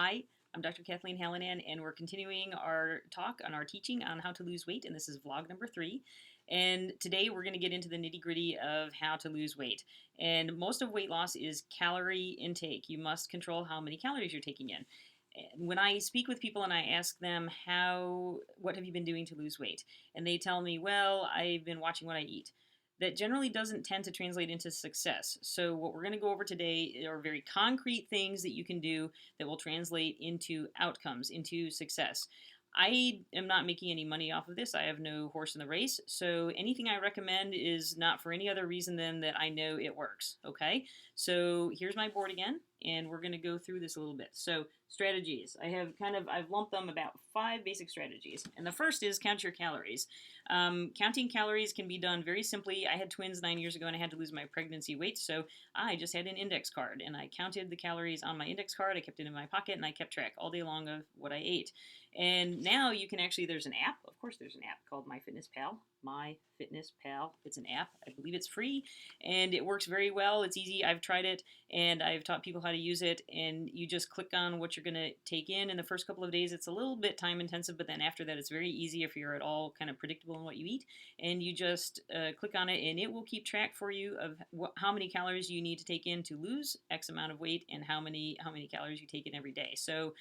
Hi, I'm Dr. Kathleen Hallinan, and we're continuing our talk on our teaching on how to lose weight, and this is vlog number 3. And today we're going to get into the nitty-gritty of how to lose weight. And most of weight loss is calorie intake. You must control how many calories you're taking in. And when I speak with people and I ask them what have you been doing to lose weight? And they tell me, well, I've been watching what I eat. That generally doesn't tend to translate into success. So what we're going to go over today are very concrete things that you can do that will translate into outcomes, into success. I am not making any money off of this. I have no horse in the race. So anything I recommend is not for any other reason than that I know it works. Okay. So here's my board again, and we're going to go through this a little bit. So strategies. I've lumped them about 5 basic strategies. And the first is count your calories. Counting calories can be done very simply. I had twins 9 years ago and I had to lose my pregnancy weight. So I just had an index card and I counted the calories on my index card. I kept it in my pocket and I kept track all day long of what I ate. And now you can actually, there's an app. Of course, there's an app called MyFitnessPal. MyFitnessPal. It's an app. I believe it's free and it works very well. It's easy. I've tried it and I've taught people how to use it. And you just click on what you're going to take in the first couple of days. It's a little bit time intensive, but then after that, it's very easy if you're at all kind of predictable in what you eat. And you just click on it and it will keep track for you of how many calories you need to take in to lose X amount of weight and how many calories you take in every day. So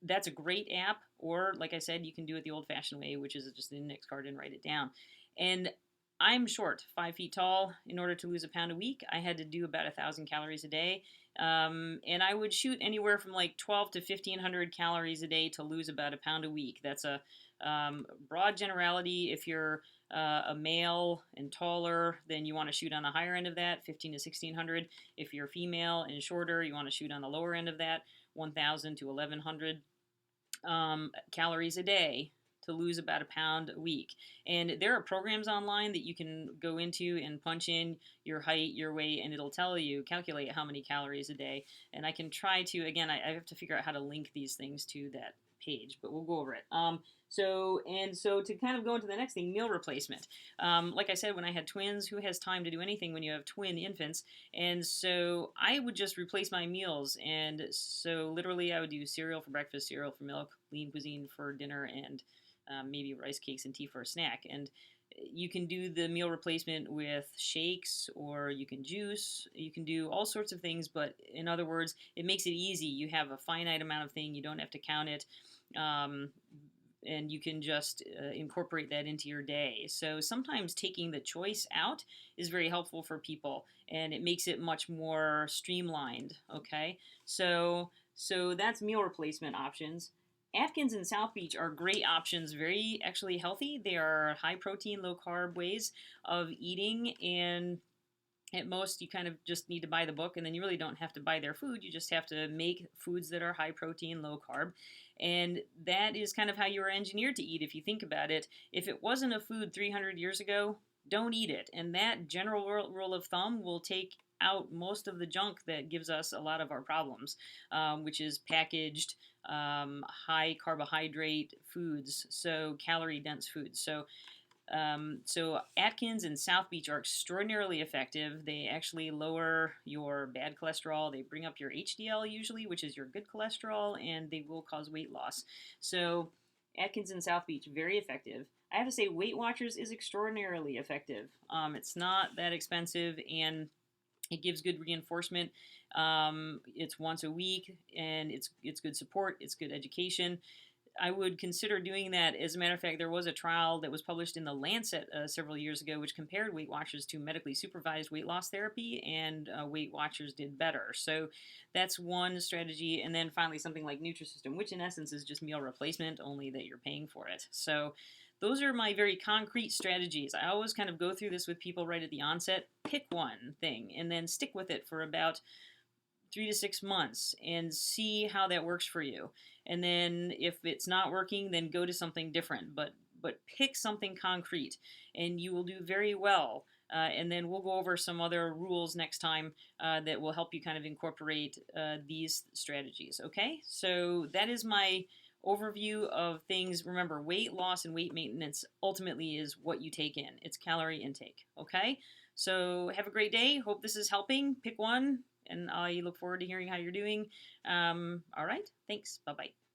that's a great app, or like I said, you can do it the old-fashioned way, which is just an index card and write it down. And I'm short, 5 feet tall. In order to lose a pound a week, I had to do about 1,000 calories a day. And I would shoot anywhere from like 12 to 1,500 calories a day to lose about a pound a week. That's a broad generality. If you're a male and taller, then you want to shoot on the higher end of that, 15 to 1,600. If you're female and shorter, you want to shoot on the lower end of that, 1,000 to 1,100 calories a day to lose about a pound a week. And there are programs online that you can go into and punch in your height, your weight, and it'll tell you, calculate how many calories a day. And I can try to, again, I have to figure out how to link these things to that page, but we'll go over it. So to kind of go into the next thing, meal replacement. Like I said, when I had twins, who has time to do anything when you have twin infants? And so I would just replace my meals. And so literally I would do cereal for breakfast, cereal for milk, lean cuisine for dinner, and maybe rice cakes and tea for a snack. And you can do the meal replacement with shakes, or you can juice, you can do all sorts of things, but in other words, it makes it easy. You have a finite amount of thing, you don't have to count it, and you can just incorporate that into your day. So sometimes taking the choice out is very helpful for people, and it makes it much more streamlined, okay? So that's meal replacement options. Atkins and South Beach are great options, very actually healthy. They are high protein, low carb ways of eating, and at most you kind of just need to buy the book, and then you really don't have to buy their food. You just have to make foods that are high protein, low carb, and that is kind of how you were engineered to eat if you think about it. If it wasn't a food 300 years ago, don't eat it, and that general rule of thumb will take out most of the junk that gives us a lot of our problems, which is packaged, high carbohydrate foods, so calorie dense foods. So Atkins and South Beach are extraordinarily effective. They actually lower your bad cholesterol. They bring up your HDL usually, which is your good cholesterol, and they will cause weight loss. So Atkins and South Beach, very effective. I have to say Weight Watchers is extraordinarily effective. It's not that expensive, and it gives good reinforcement. It's once a week, and it's good support. It's good education. I would consider doing that. As a matter of fact, there was a trial that was published in the Lancet several years ago, which compared Weight Watchers to medically supervised weight loss therapy, and Weight Watchers did better. So that's one strategy. And then finally, something like Nutrisystem, which in essence is just meal replacement, only that you're paying for it. So those are my very concrete strategies. I always kind of go through this with people right at the onset. Pick one thing and then stick with it for about 3 to 6 months and see how that works for you. And then if it's not working, then go to something different. But pick something concrete, and you will do very well. And then we'll go over some other rules next time that will help you kind of incorporate these strategies. Okay, so that is my overview of things. Remember, weight loss and weight maintenance ultimately is what you take in. It's calorie intake. Okay, so have a great day. Hope this is helping. Pick one and I look forward to hearing how you're doing. All right, thanks. Bye bye.